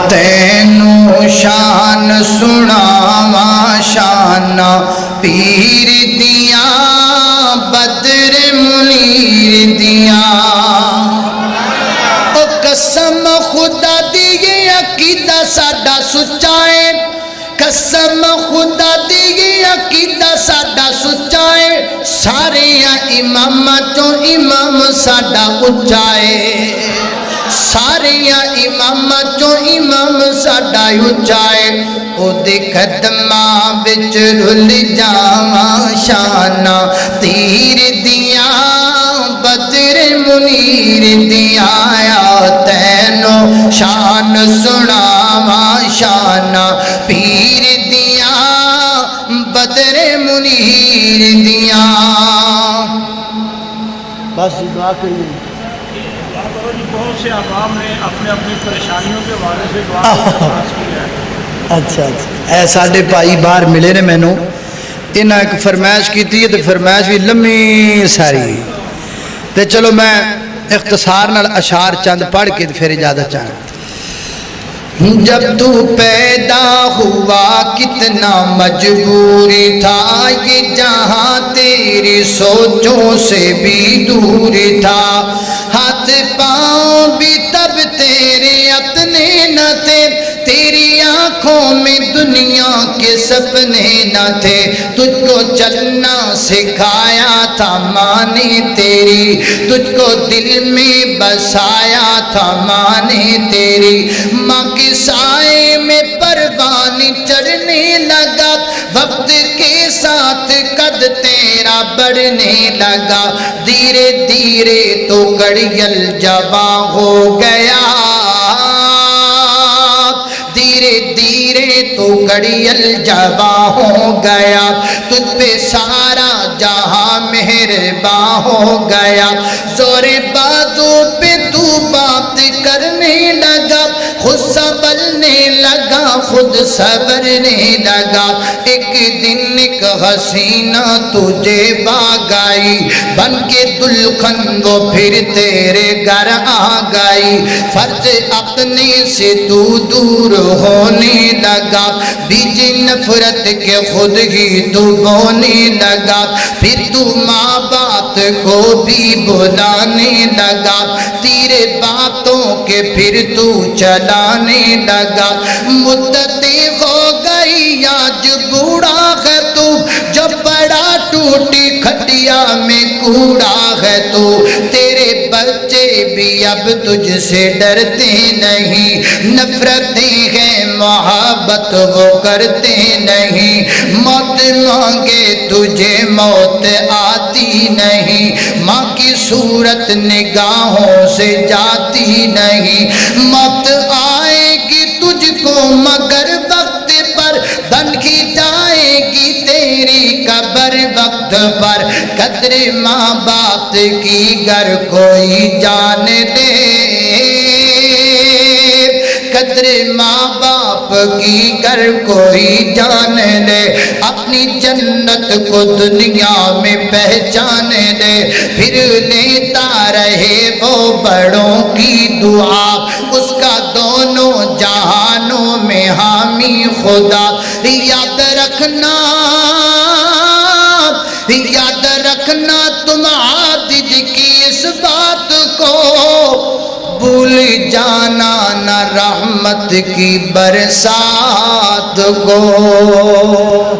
تینوں شان سناواں شانہ پیر دیاں بدر منیر دیاں او قسم خدا دی یہ عقیدہ ساڈا سچا ہے قسم خدا دی یہ عقیدہ ساڈا سچا ہے سارے اماماں چوں امام ساڈا اچا ہے سارے اماماں چوں امام ساڈا اچا ہے او دے قدماں وچ رل جاواں شانہ تیر دیاں بدر منیر دیاں تینوں شان سناواں شانہ پیر دیاں بدر منیر دیاں بس دعا کریے بہت سے عوام نے اپنے اپنی پریشانیوں کے بارے سے دعا کیا ہے۔ اچھا اے ساڈے بھائی باہر ملے نے مینوں انہاں ایک فرمائش کیتی ہے تے فرمائش بھی لمبی ساری تے چلو میں اختصار نال اشعار چند پڑھ کے پھر اجازت چاہوں جب تو پیدا ہوا کتنا مجبور تھا یہ جہاں تیری سوچوں سے بھی دور تھا ہاتھ پاؤں بھی تب تیرے اپنے نہ تھے تیری آنکھوں میں دنیا کے سپنے نہ تھے تجھ کو چلنا سکھایا تھا ماں نے تیری تجھ کو دل میں بسایا تھا ماں نے تیری ماں کے سائے میں پروان چڑھنے لگا وقت کے ساتھ قد تیرا بڑھنے لگا دھیرے دھیرے تو گڑیل جواں ہو گیا دھیرے دھیرے تو گڑیل جواں ہو گیا تجھ پہ سارا جہاں مہرباں ہو گیا زور بازو پہ تو بات کرنے لگا خود سنبھلنے لگا خود صبرنے لگا ایک دن ایک حسینہ تجھے باغ آئی بن کے دلہن وہ پھر تیرے گھر آ گئی فرض اپنے سے تو دور ہونے لگا بیج نفرت کے خود ہی تو بونے لگا پھر تو ماں باپ کو بھی بلانے لگا تیرے باتوں کے پھر تو چلانے لگا مدتیں ہو گئی آج بوڑھا ہے تو جب بڑا ٹوٹی کھٹیا میں کوڑا ہے تو تیرے بچے بھی اب تجھ سے ڈرتے نہیں نفرتیں ہیں محبت وہ کرتے نہیں موت مانگے تجھے موت آتی نہیں ماں کی صورت نگاہوں سے جاتی نہیں موت آئے گی تجھ کو مگر وقت پر بن کی جائے گی تیری قبر وقت پر قدر ماں باپ کی گر کوئی جان لے قدر ماں باپ کی گر کوئی جان لے اپنی جنت کو دنیا میں پہچان لے پھر لیتا رہے وہ بڑوں کی دعا اس کا دونوں جہانوں میں حامی خدا یاد رکھنا تم عابد کی اس بات کو بھول جانا نہ رحمت کی برسات کو